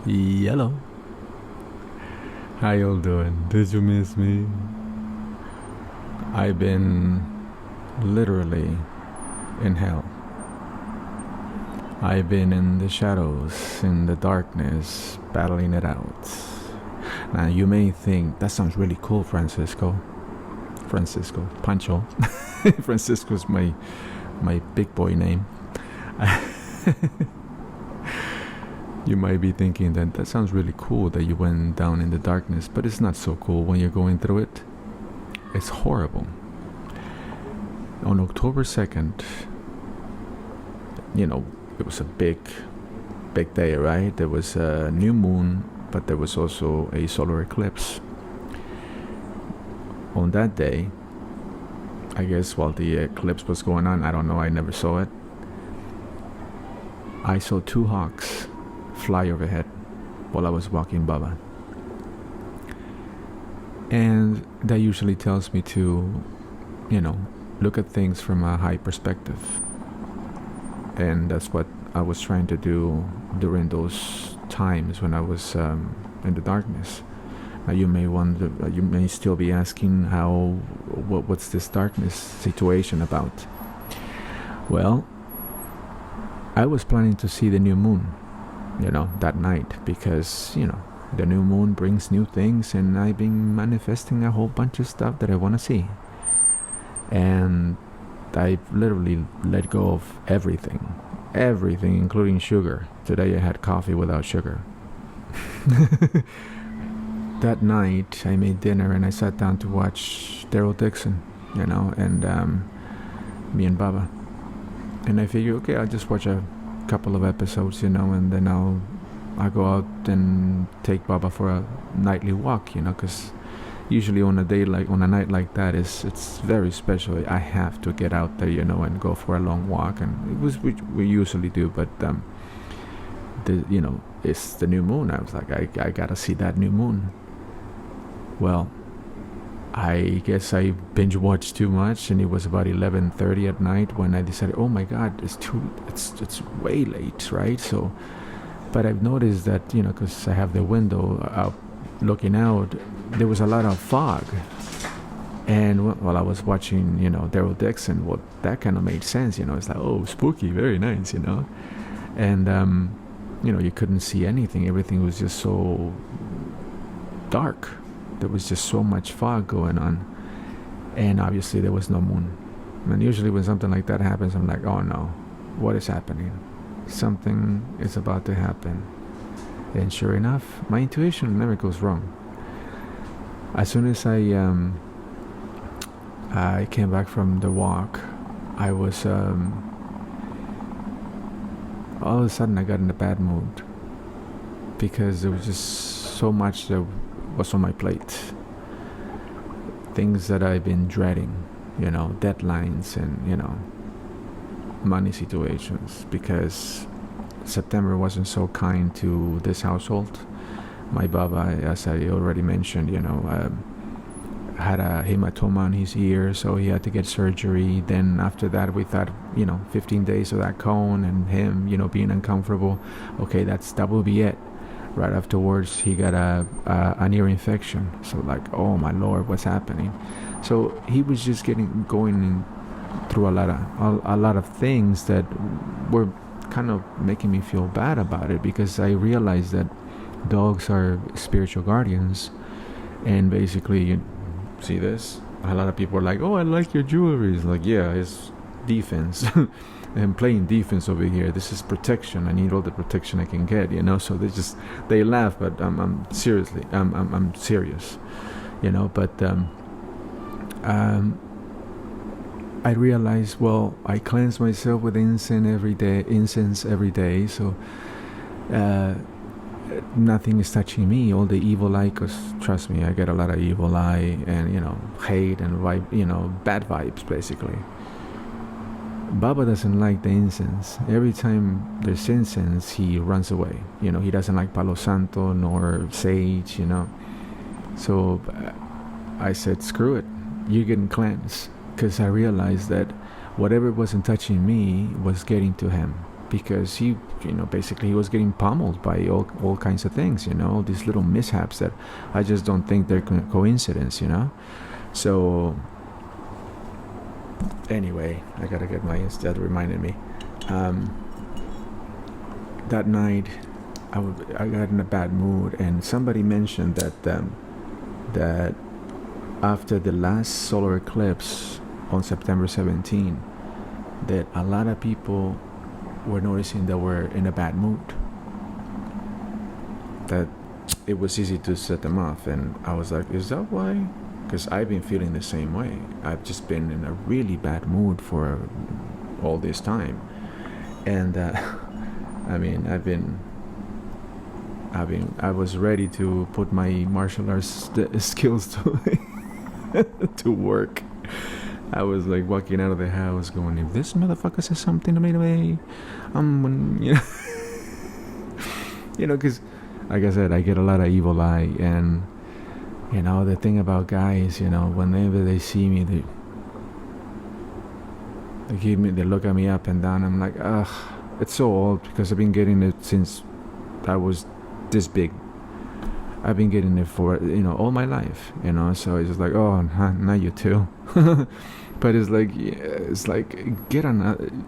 Yellow. How y'all doing? Did you miss me? I've been literally in hell. I've been in the shadows, in the darkness, battling it out. Now you may think that sounds really cool, Francisco. Pancho. Francisco's my big boy name. You might be thinking that sounds really cool that you went down in the darkness, but it's not so cool when you're going through it. It's horrible. On October 2nd, it was a big day, right? There was a new moon, but there was also a solar eclipse. On that day, I guess while the eclipse was going on, I don't know, I never saw it, I saw two hawks fly overhead while I was walking Baba. And that usually tells me to, look at things from a high perspective. And that's what I was trying to do during those times when I was in the darkness. Now you may wonder, you may still be asking what's this darkness situation about? Well, I was planning to see the new moon, that night, because, the new moon brings new things, and I've been manifesting a whole bunch of stuff that I want to see. And I literally let go of everything, including sugar. Today I had coffee without sugar. That night I made dinner and I sat down to watch Daryl Dixon, and me and Baba. And I figured, okay, I'll just watch a couple of episodes, and then I'll go out and take Baba for a nightly walk, because usually on a night like that, it's very special. I have to get out there, and go for a long walk, and it was we usually do, but it's the new moon. I was like, I gotta see that new moon. Well, I guess I binge watched too much, and it was about 11:30 at night when I decided, oh my God, it's way late, right? So, but I've noticed that, because I have the window out looking out, there was a lot of fog. And while I was watching, Daryl Dixon, well, that kind of made sense, it's like, oh, spooky, very nice, and you couldn't see anything. Everything was just so dark. There was just so much fog going on, and obviously there was no moon. And usually when something like that happens, I'm like, oh no, what is happening? Something is about to happen. And sure enough, my intuition never goes wrong. As soon as I came back from the walk, I was all of a sudden I got in a bad mood, because there was just so much that was on my plate. Things that I've been dreading, deadlines and, money situations, because September wasn't so kind to this household. My Baba, as I already mentioned, had a hematoma on his ear, so he had to get surgery. Then after that, we thought, 15 days of that cone and him, being uncomfortable. Okay, that will be it. Right afterwards, he got an ear infection. So like, oh my Lord, what's happening? So he was just going through a lot of things that were kind of making me feel bad about it, because I realized that dogs are spiritual guardians, and basically, you see this? A lot of people are like, oh, I like your jewelry. It's like, yeah, it's defense. I'm playing defense over here. This is protection. I need all the protection I can get, so they laugh, but I'm serious, but I realized, well, I cleanse myself with incense every day, so nothing is touching me. All the evil eye, because trust me, I get a lot of evil eye and hate and bad vibes basically. Baba doesn't like the incense. Every time there's incense, he runs away. He doesn't like Palo Santo nor sage. So I said, screw it, you're getting cleansed, because I realized that whatever wasn't touching me was getting to him. because he, basically he was getting pummeled by all kinds of things, all these little mishaps that I just don't think they're coincidence, So anyway, I gotta get my that reminded me. That night, I got in a bad mood, and somebody mentioned that after the last solar eclipse on September 17, that a lot of people were noticing that we're in a bad mood. That it was easy to set them off, and I was like, is that why? Because I've been feeling the same way. I've just been in a really bad mood for all this time, and I was ready to put my martial arts skills to work. I was like walking out of the house going, if this motherfucker says something to me, I'm, because like I said, I get a lot of evil eye, and the thing about guys, whenever they see me, they look at me up and down. I'm like, ugh, it's so old, because I've been getting it since I was this big. I've been getting it for all my life, so it's just like, oh, not you too. But it's like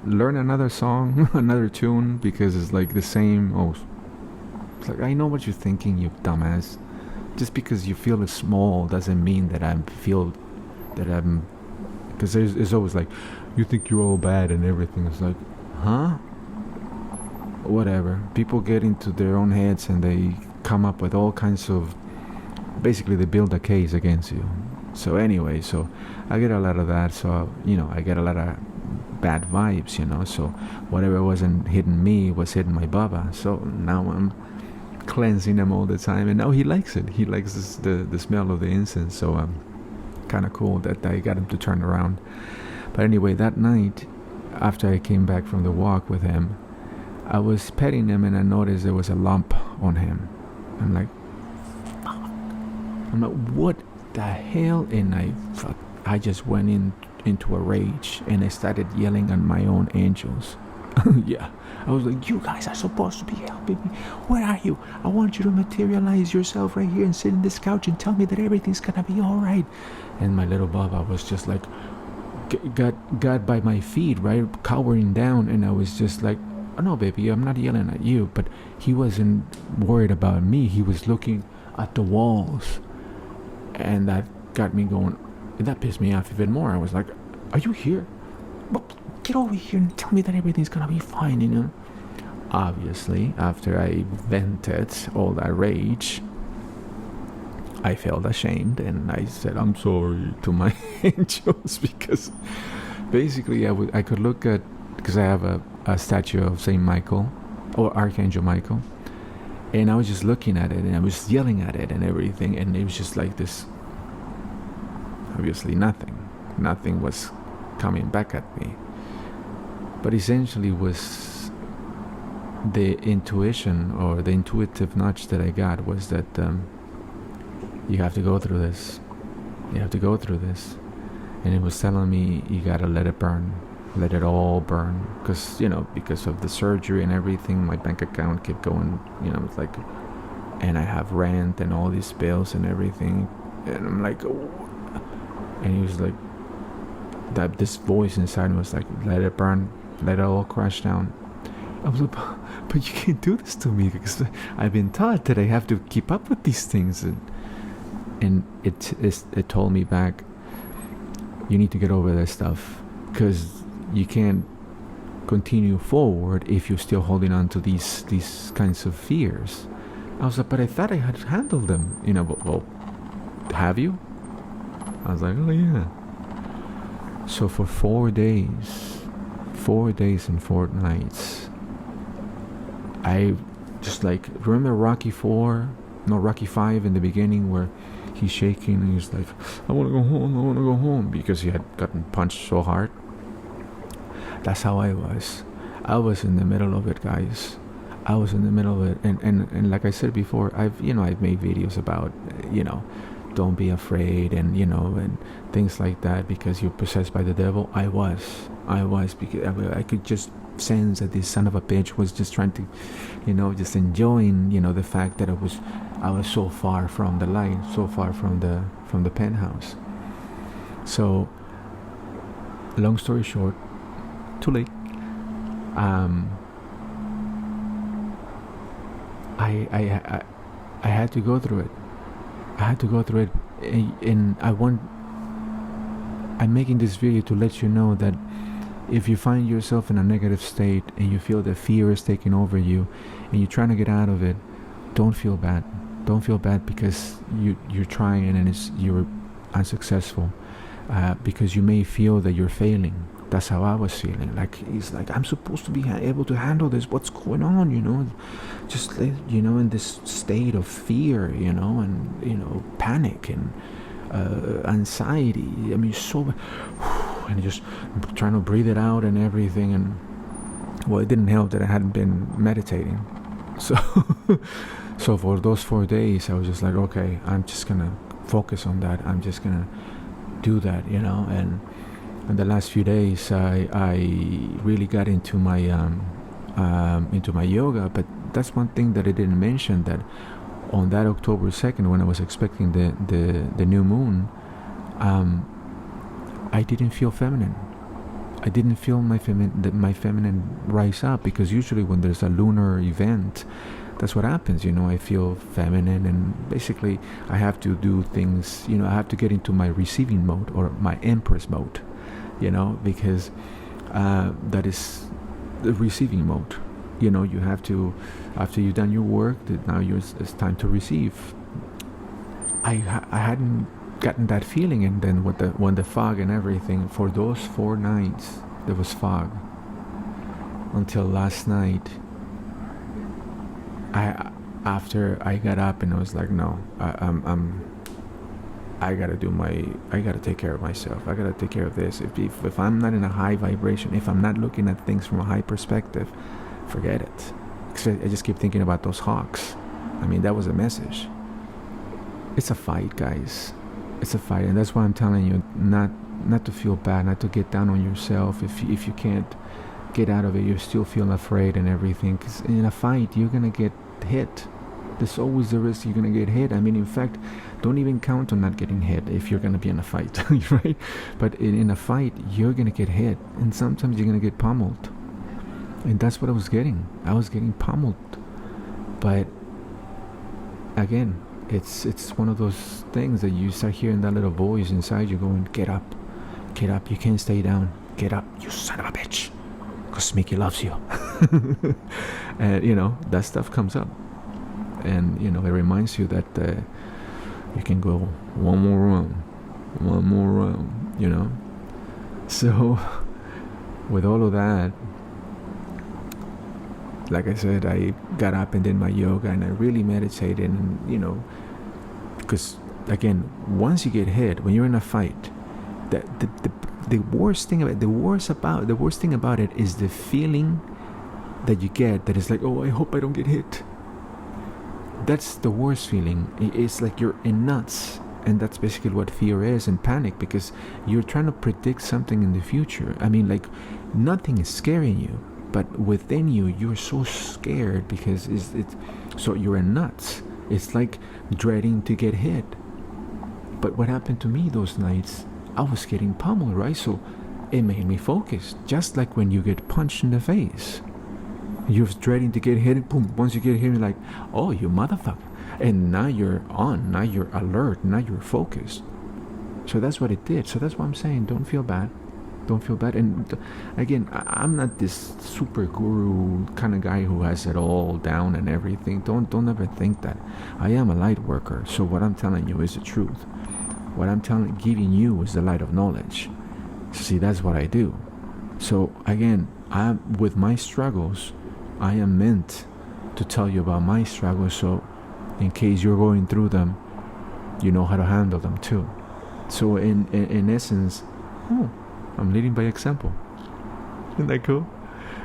learn another song, another tune, because it's like the same. Oh, it's like, I know what you're thinking, you dumbass. Just because you feel small doesn't mean that because it's always like, you think you're all bad and everything. It's like, huh? Whatever. People get into their own heads and they come up with all kinds of, basically they build a case against you. So anyway, so I get a lot of that. So I get a lot of bad vibes. So whatever wasn't hitting me was hitting my baba. So now I'm cleansing him all the time, and now he likes it. He likes the smell of the incense. So kind of cool that I got him to turn around. But anyway, that night after I came back from the walk with him, I was petting him, and I noticed there was a lump on him. I'm like, what the hell? And I just went into a rage, and I started yelling at my own angels. Yeah, I was like, you guys are supposed to be helping me. Where are you? I want you to materialize yourself right here and sit in this couch and tell me that everything's gonna be all right. And my little Baba was just like, got by my feet, right, cowering down, and I was just like, oh, no, baby, I'm not yelling at you. But he wasn't worried about me. He was looking at the walls, and that got me going. That pissed me off even more. I was like, are you here? Well, get over here and tell me that everything's gonna be fine, Obviously, after I vented all that rage, I felt ashamed, and I said, I'm sorry to my angels, because basically I could look at, because I have a statue of Saint Michael, or Archangel Michael, and I was just looking at it, and I was yelling at it and everything, and it was just like this. Obviously nothing was coming back at me, but essentially was the intuition, or the intuitive nudge that I got, was that you have to go through this, and it was telling me, you gotta let it burn, let it all burn, because of the surgery and everything, my bank account kept going, it's like, and I have rent and all these bills and everything, and I'm like, oh. And he was like, that this voice inside was like, let it burn, let it all crash down. I was like, but you can't do this to me, because I've been taught that I have to keep up with these things, and it told me back, you need to get over this stuff, because you can't continue forward if you're still holding on to these kinds of fears. I was like, but I thought I had handled them, well, have you? I was like, oh yeah. So for 4 days and 4 nights, I just like, remember Rocky 5 in the beginning, where he's shaking and he's like, I want to go home, because he had gotten punched so hard. That's how I was. I was in the middle of it, guys. I was in the middle of it, and like I said before, I've made videos about, don't be afraid, and and things like that, because you're possessed by the devil. I was, because I could just sense that this son of a bitch was just trying to, just enjoying, the fact that I was so far from the light, so far from the penthouse. So, long story short, too late. I had to go through it. And I'm making this video to let you know that if you find yourself in a negative state and you feel that fear is taking over you and you're trying to get out of it, don't feel bad. Don't feel bad because you're trying and you're unsuccessful, because you may feel that you're failing. That's how I was feeling. Like, it's like, I'm supposed to be able to handle this. What's going on, just, in this state of fear, and, panic and anxiety. I mean, and just trying to breathe it out and everything. And, well, it didn't help that I hadn't been meditating. So, so for those 4 days, I was just like, okay, I'm just going to focus on that. I'm just going to do that, and in the last few days, I really got into my yoga. But that's one thing that I didn't mention, that on that October 2nd, when I was expecting the new moon, I didn't feel feminine. I didn't feel my feminine rise up, because usually when there's a lunar event, that's what happens. I feel feminine, and basically I have to do things. I have to get into my receiving mode, or my Empress mode. Because that is the receiving mode. You have to, after you've done your work, that now it's time to receive. I hadn't gotten that feeling, and then when the fog and everything, for those 4 nights there was fog until last night. After I got up and I was like, no, I gotta take care of myself. I gotta take care of this. If I'm not in a high vibration, if I'm not looking at things from a high perspective, forget it. I just keep thinking about those hawks. I mean, that was a message. It's a fight, guys. It's a fight, and that's why I'm telling you not to feel bad, not to get down on yourself. If you can't get out of it, you still feel afraid and everything. Because in a fight, you're gonna get hit. There's always the risk you're gonna get hit. I mean, in fact, don't even count on not getting hit if you're gonna be in a fight, right? But in a fight, you're gonna get hit, and sometimes you're gonna get pummeled. And that's what I was getting. I was getting pummeled. But again, it's one of those things that you start hearing that little voice inside you going, get up, you can't stay down, get up, you son of a bitch, because Mickey loves you. And that stuff comes up, and it reminds you that you can go one more round. So with all of that, like I said, I got up and did my yoga, and I really meditated, and because again, once you get hit, when you're in a fight, the worst thing about it is the feeling that you get, that is like, oh, I hope I don't get hit. That's the worst feeling. It's like you're in nuts, and that's basically what fear is, and panic, because you're trying to predict something in the future. I mean, like, nothing is scaring you, but within you, you're so scared because so you're in nuts. It's like dreading to get hit. But what happened to me those nights, I was getting pummeled, right? So it made me focus, just like when you get punched in the face. You're dreading to get hit, boom, once you get hit, you're like, oh, you motherfucker. And now you're on, now you're alert, now you're focused. So that's what it did. So that's what I'm saying, don't feel bad. Don't feel bad. And again, I'm not this super guru kind of guy who has it all down and everything. Don't ever think that. I am a light worker, so what I'm telling you is the truth. What I'm giving you is the light of knowledge. See, that's what I do. So again, with my struggles, I am meant to tell you about my struggles, so in case you're going through them, you know how to handle them too. So in essence, I'm leading by example. Isn't that cool?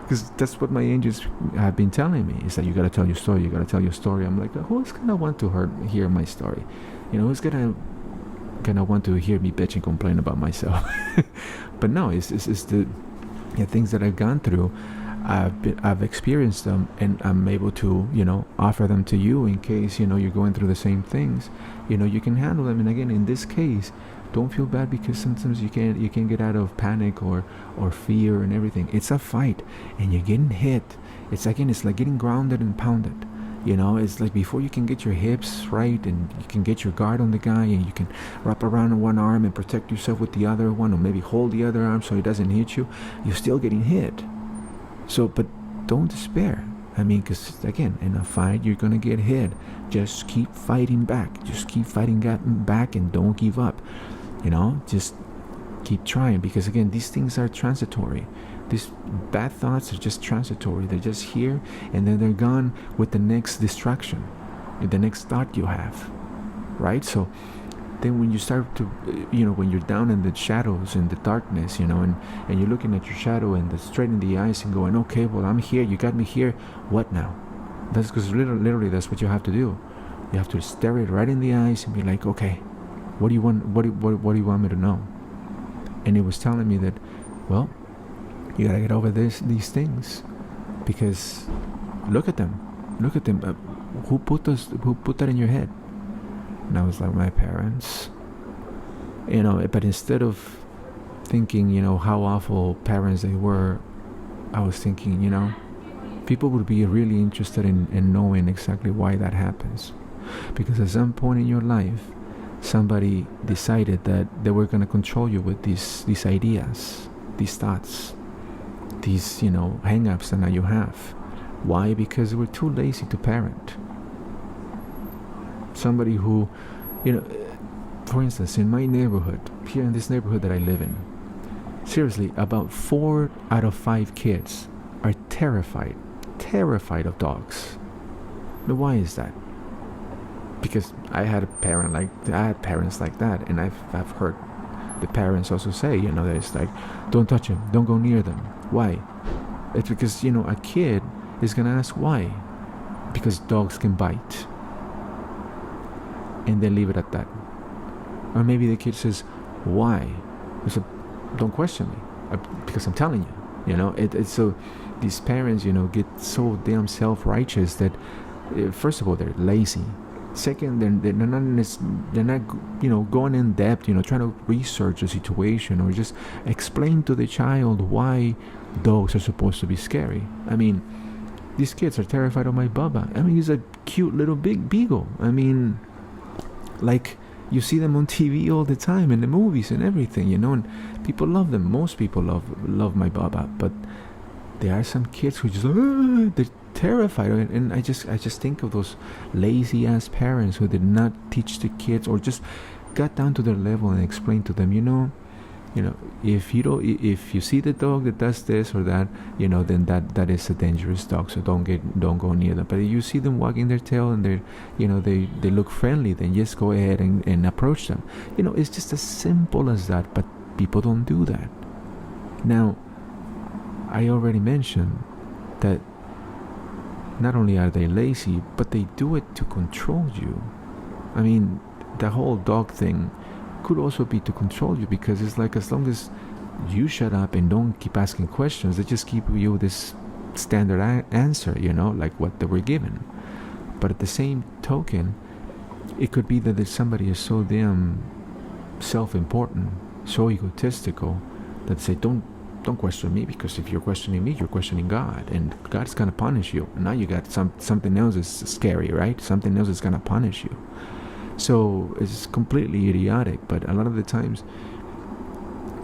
Because that's what my angels have been telling me, is that you got to tell your story. You got to tell your story. I'm like, who's gonna want to hear my story? Who's gonna want to hear me bitch and complain about myself? But no, it's the things that I've gone through. I've experienced them, and I'm able to, offer them to you in case, you're going through the same things. You can handle them. And again, in this case, don't feel bad, because sometimes you can get out of panic or fear and everything. It's a fight, and you're getting hit. It's like getting grounded and pounded. It's like before you can get your hips right, and you can get your guard on the guy, and you can wrap around one arm and protect yourself with the other one, or maybe hold the other arm so he doesn't hit you, you're still getting hit. So, but don't despair. Because again, in a fight, you're gonna get hit. Just keep fighting back. Just keep fighting back, and don't give up. Just keep trying, because again, these things are transitory. These bad thoughts are just transitory. They're just here, and then they're gone with the next distraction, the next thought you have, right? So then when you start to, when you're down in the shadows, in the darkness, and you're looking at your shadow and straight in the eyes and going, okay, well, I'm here, you got me here, what now? That's because literally that's what you have to do. You have to stare it right in the eyes and be like, okay, what do you want? What do you want me to know? And it was telling me that, well, you gotta get over these things, because look at them. Who put that in your head? And I was like, my parents. But instead of thinking, how awful parents they were, I was thinking, people would be really interested in knowing exactly why that happens. Because at some point in your life, somebody decided that they were going to control you with these ideas, these thoughts, these, hang-ups that now you have. Why? Because we're too lazy to parent. Somebody who, for instance, in my neighborhood, here in this neighborhood that I live in, seriously, about 4 out of 5 kids are terrified of dogs. Now, why is that? Because I had parents like that, and I've heard the parents also say, that it's like, don't touch them, don't go near them. Why? It's because, a kid is gonna ask why. Because dogs can bite. And they leave it at that. Or maybe the kid says, why? I said, don't question me, because I'm telling you. It's so, these parents, get so damn self-righteous that, first of all, they're lazy. Second, they're not going in depth, trying to research the situation or just explain to the child why dogs are supposed to be scary. These kids are terrified of my Bubba. He's a cute little big beagle. Like, you see them on TV all the time, in the movies and everything, and people love them. Most people love my Bubba, but there are some kids who just, they're terrified. And I just think of those lazy ass parents who did not teach the kids, or just got down to their level and explained to them, if you see the dog that does this or that, then that is a dangerous dog, so don't go near them. But if you see them wagging their tail and they look friendly, then just go ahead and approach them. It's just as simple as that, but people don't do that. Now, I already mentioned that not only are they lazy, but they do it to control you. The whole dog thing could also be to control you, because it's like, as long as you shut up and don't keep asking questions, they just give you this standard answer, like what they were given. But at the same token, it could be that somebody is so damn self-important, so egotistical, that say, don't question me, because if you're questioning me, you're questioning God, and God's gonna punish you. And now you got something else is scary, right? Something else is gonna punish you. So it's completely idiotic. But a lot of the times,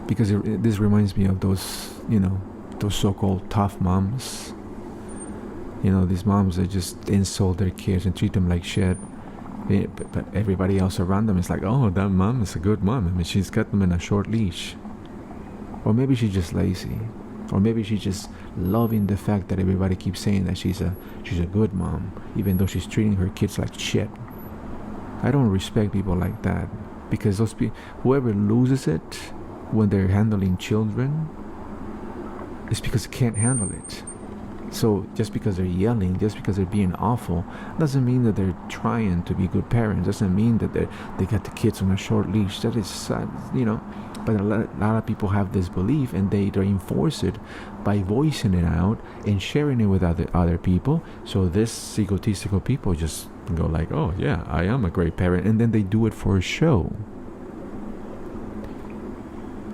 because this reminds me of those so-called tough moms. These moms that just insult their kids and treat them like shit. But everybody else around them is like, oh, that mom is a good mom. She's got them in a short leash. Or maybe she's just lazy. Or maybe she's just loving the fact that everybody keeps saying that she's a good mom, even though she's treating her kids like shit. I don't respect people like that, because whoever loses it when they're handling children is because they can't handle it. So just because they're yelling, just because they're being awful, doesn't mean that they're trying to be good parents. Doesn't mean that they got the kids on a short leash. That is, But a lot of people have this belief, and they reinforce it by voicing it out and sharing it with other people. So this egotistical people just go like, oh yeah, I am a great parent, and then they do it for a show.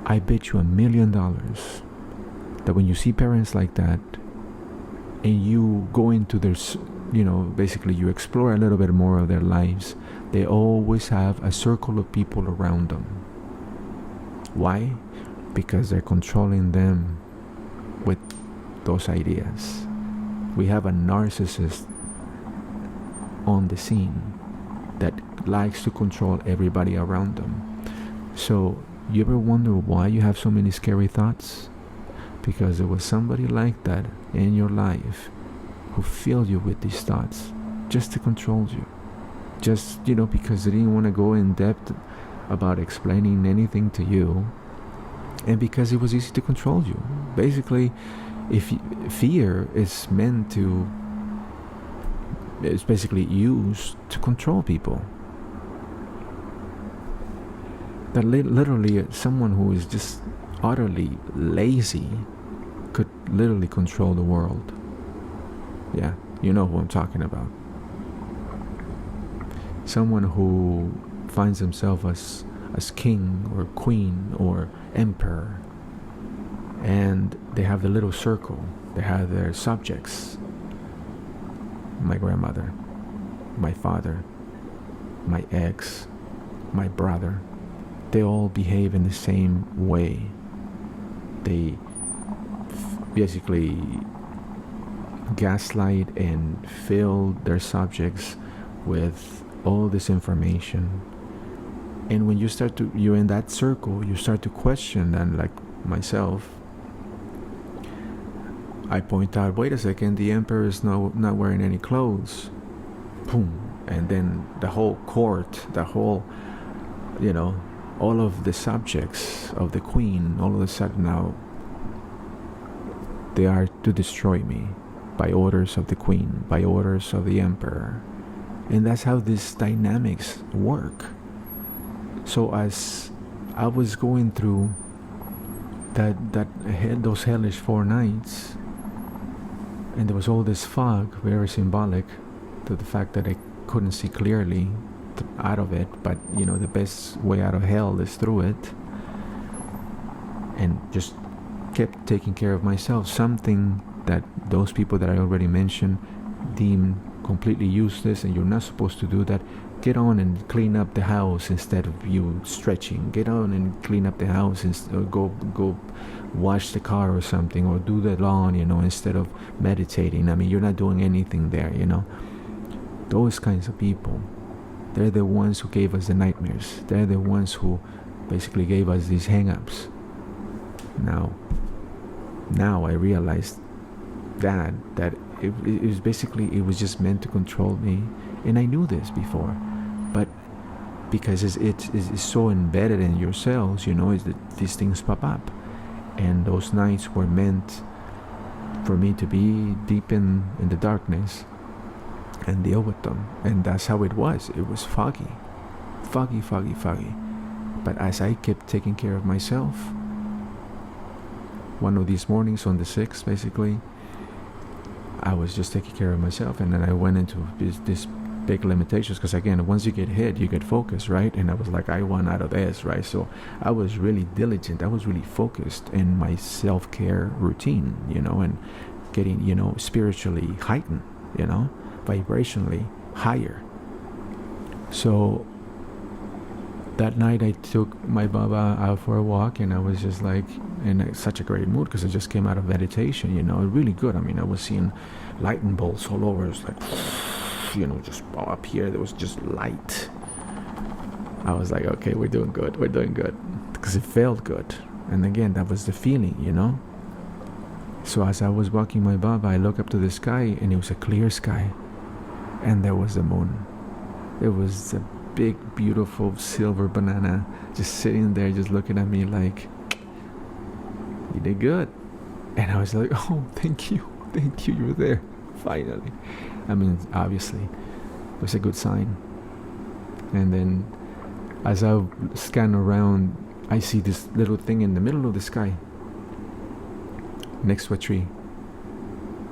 I bet you $1 million that when you see parents like that, and you go into their, basically you explore a little bit more of their lives, they always have a circle of people around them. Why? Because they're controlling them with those ideas. We have a narcissist on the scene that likes to control everybody around them. So you ever wonder why you have so many scary thoughts? Because there was somebody like that in your life who filled you with these thoughts just to control you. Just, because they didn't want to go in depth about explaining anything to you, and because it was easy to control you. Basically, if fear is meant to, it's basically used to control people. That literally someone who is just utterly lazy could literally control the world. Yeah, you know who I'm talking about. Someone who finds himself as king or queen or emperor, and they have the little circle, they have their subjects. My grandmother, my father, my ex, my brother, they all behave in the same way. They basically gaslight and fill their subjects with all this information. And when you're in that circle, you start to question, and like myself, I point out, wait a second, the emperor is not wearing any clothes. Boom. And then the whole court, all of the subjects of the queen, all of a sudden now, they are to destroy me by orders of the queen, by orders of the emperor. And that's how these dynamics work. So as I was going through those hellish 4 nights, and there was all this fog, very symbolic to the fact that I couldn't see clearly out of it, but the best way out of hell is through it, and just kept taking care of myself, something that those people that I already mentioned deem completely useless, and you're not supposed to do that. Get on and clean up the house instead of you stretching. Get on and clean up the house, or go wash the car or something, or do the lawn, instead of meditating. I mean, you're not doing anything there, Those kinds of people, they're the ones who gave us the nightmares. They're the ones who basically gave us these hang-ups. Now I realized that it was just meant to control me, and I knew this before, but because it's so embedded in your cells, is that these things pop up, and those nights were meant for me to be deep in the darkness and deal with them. And that's how it was. It was foggy. But as I kept taking care of myself, one of these mornings on the 6th, basically, I was just taking care of myself, and then I went into this big limitations, because again, once you get hit, you get focused, right? And I was like, I want out of this, right? So I was really diligent. I was really focused in my self-care routine, and getting, spiritually heightened, vibrationally higher. So that night I took my Baba out for a walk, and I was just like in such a great mood, because I just came out of meditation, really good. I mean, I was seeing lightning bolts all over. It was like, just up here, there was just light. I was like, okay, we're doing good, because it felt good. And again, that was the feeling, So as I was walking my Baba, I looked up to the sky, and it was a clear sky, and there was the moon. It was a big, beautiful silver banana just sitting there, just looking at me like, you did good. And I was like, oh, thank you, you were there, finally. I mean, obviously, it was a good sign. And then as I scanned around I see this little thing in the middle of the sky next to a tree.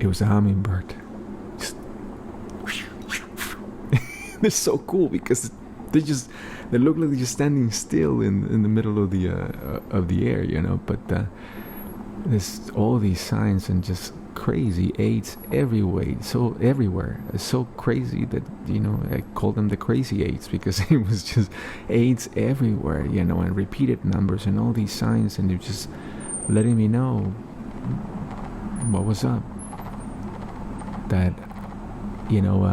It was a hummingbird. Just they're so cool because they look like they're just standing still in the middle of the air, you know. But there's all these signs and just crazy AIDS everywhere. So everywhere, it's so crazy that, you know, I call them the crazy AIDS because it was just AIDS everywhere, you know, and repeated numbers and all these signs, and they're just letting me know what was up. That, you know,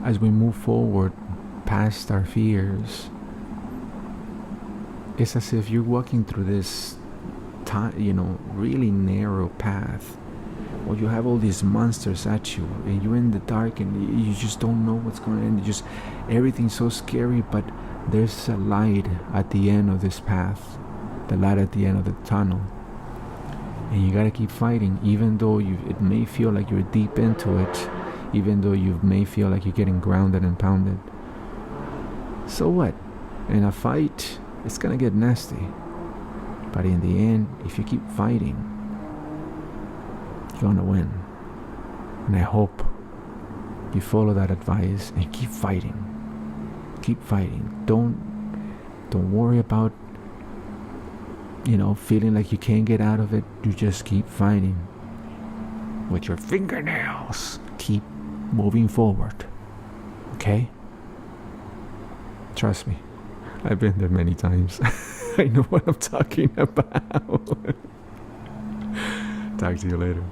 as we move forward past our fears, it's as if you're walking through this you know, really narrow path, or you have all these monsters at you and you're in the dark and you just don't know what's going on. Just everything's so scary, but there's a light at the end of this path, the light at the end of the tunnel, and you gotta keep fighting, even though it may feel like you're deep into it, even though you may feel like you're getting grounded and pounded. So what? In a fight, it's gonna get nasty. But in the end, if you keep fighting, you're gonna win. And I hope you follow that advice and keep fighting. Keep fighting. Don't worry about, you know, feeling like you can't get out of it. You just keep fighting with your fingernails. Keep moving forward. Okay? Trust me. I've been there many times. I know what I'm talking about. Talk to you later.